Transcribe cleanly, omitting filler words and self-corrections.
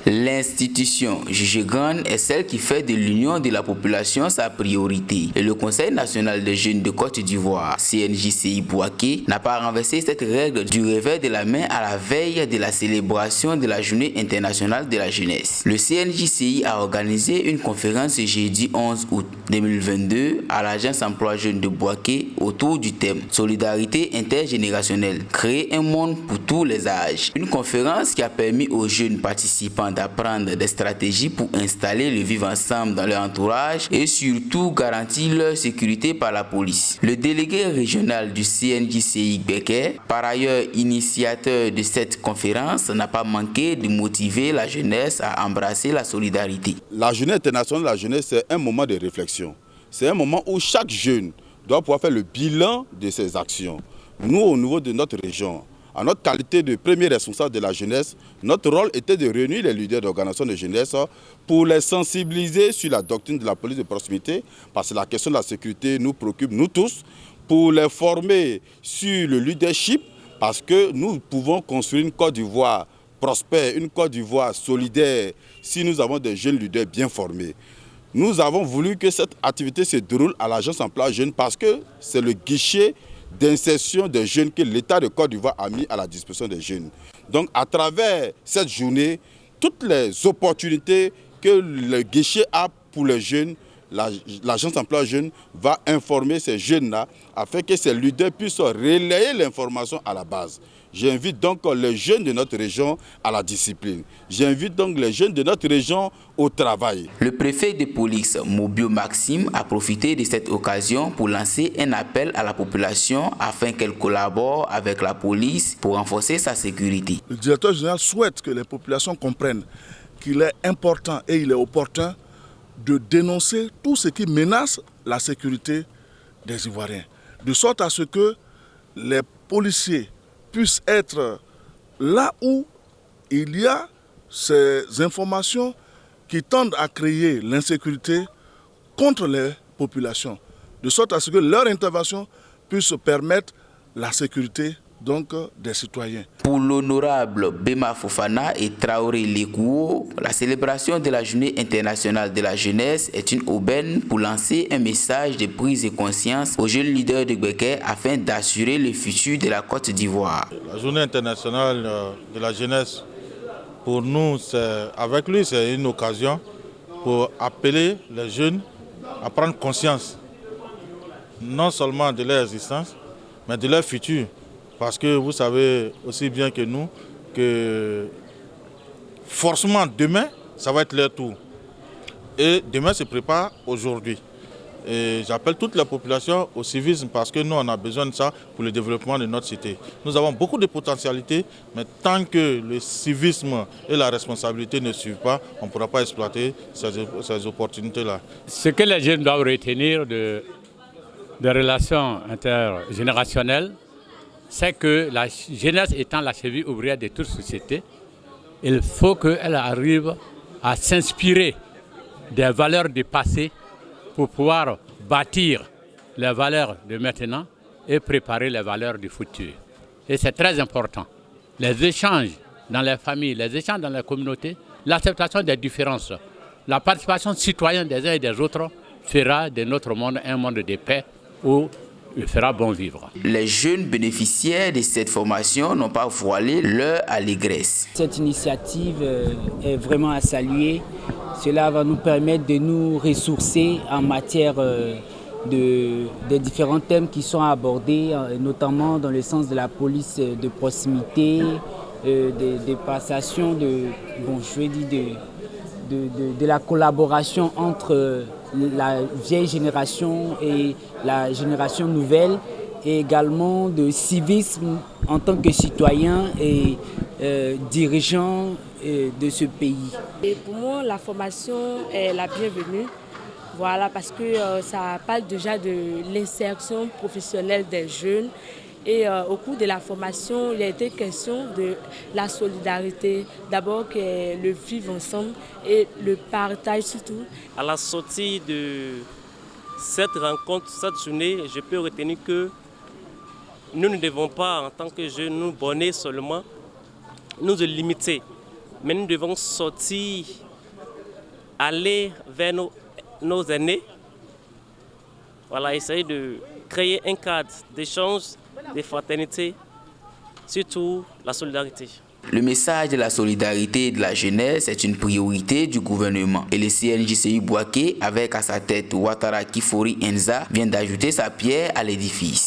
L'institution jugée grande est celle qui fait de l'union de la population sa priorité. Et le Conseil national des jeunes de Côte d'Ivoire, CNJCI Bouaké, n'a pas renversé cette règle du revers de la main à la veille de la célébration de la Journée internationale de la jeunesse. Le CNJCI a organisé une conférence jeudi 11 août 2022 à l'agence emploi jeunes de Bouaké autour du thème Solidarité intergénérationnelle, créer un monde pour tous les âges. Une conférence qui a permis aux jeunes participants d'apprendre des stratégies pour installer le vivre ensemble dans leur entourage et surtout garantir leur sécurité par la police. Le délégué régional du CNJCI Becker, par ailleurs initiateur de cette conférence, n'a pas manqué de motiver la jeunesse à embrasser la solidarité. La Journée internationale de la jeunesse, c'est un moment de réflexion. C'est un moment où chaque jeune doit pouvoir faire le bilan de ses actions. Nous, au niveau de notre région, en notre qualité de premier responsable de la jeunesse, notre rôle était de réunir les leaders d'organisations de jeunesse pour les sensibiliser sur la doctrine de la police de proximité, parce que la question de la sécurité nous préoccupe, nous tous, pour les former sur le leadership, parce que nous pouvons construire une Côte d'Ivoire prospère, une Côte d'Ivoire solidaire, si nous avons des jeunes leaders bien formés. Nous avons voulu que cette activité se déroule à l'agence emploi jeunes parce que c'est le guichet d'insertion des jeunes que l'État de Côte d'Ivoire a mis à la disposition des jeunes. Donc à travers cette journée, toutes les opportunités que le guichet a pour les jeunes, l'agence emploi jeunes va informer ces jeunes-là afin que ces leaders puissent relayer l'information à la base. J'invite donc les jeunes de notre région à la discipline. J'invite donc les jeunes de notre région au travail. Le préfet de police, Mobio Maxime, a profité de cette occasion pour lancer un appel à la population afin qu'elle collabore avec la police pour renforcer sa sécurité. Le directeur général souhaite que les populations comprennent qu'il est important et il est opportun de dénoncer tout ce qui menace la sécurité des Ivoiriens. De sorte à ce que les policiers puissent être là où il y a ces informations qui tendent à créer l'insécurité contre les populations, de sorte à ce que leur intervention puisse permettre la sécurité donc des citoyens. Pour l'honorable Bema Fofana et Traoré Lekouo, la célébration de la Journée internationale de la jeunesse est une aubaine pour lancer un message de prise de conscience aux jeunes leaders de Becker afin d'assurer le futur de la Côte d'Ivoire. La Journée internationale de la jeunesse, pour nous, avec lui, c'est une occasion pour appeler les jeunes à prendre conscience non seulement de leur existence, mais de leur futur. Parce que vous savez aussi bien que nous que forcément demain, ça va être leur tour. Et demain se prépare aujourd'hui. Et j'appelle toute la population au civisme parce que nous, on a besoin de ça pour le développement de notre cité. Nous avons beaucoup de potentialités, mais tant que le civisme et la responsabilité ne suivent pas, on ne pourra pas exploiter ces opportunités-là. Ce que les jeunes doivent retenir des relations intergénérationnelles, c'est que la jeunesse étant la cheville ouvrière de toute société, il faut qu'elle arrive à s'inspirer des valeurs du passé pour pouvoir bâtir les valeurs de maintenant et préparer les valeurs du futur. Et c'est très important. Les échanges dans les familles, les échanges dans les communautés, l'acceptation des différences, la participation citoyenne des uns et des autres fera de notre monde un monde de paix où il fera bon vivre. Les jeunes bénéficiaires de cette formation n'ont pas voilé leur allégresse. Cette initiative est vraiment à saluer. Cela va nous permettre de nous ressourcer en matière des différents thèmes qui sont abordés, notamment dans le sens de la police de proximité, des passations, de la collaboration entre la vieille génération et la génération nouvelle, et également de civisme en tant que citoyen et dirigeant de ce pays. Et pour moi, la formation est la bienvenue. Voilà, parce que ça parle déjà de l'insertion professionnelle des jeunes. Et au cours de la formation, il a été question de la solidarité, d'abord le vivre ensemble et le partage surtout. À la sortie de cette rencontre, cette journée, je peux retenir que nous ne devons pas, en tant que jeunes, nous borner seulement, nous limiter mais nous devons sortir, aller vers nos aînés. Voilà, essayer de créer un cadre d'échange, de fraternité, surtout la solidarité. Le message de la solidarité et de la jeunesse est une priorité du gouvernement. Et le CNJCU Bouaké, avec à sa tête Ouattara Kifori Enza, vient d'ajouter sa pierre à l'édifice.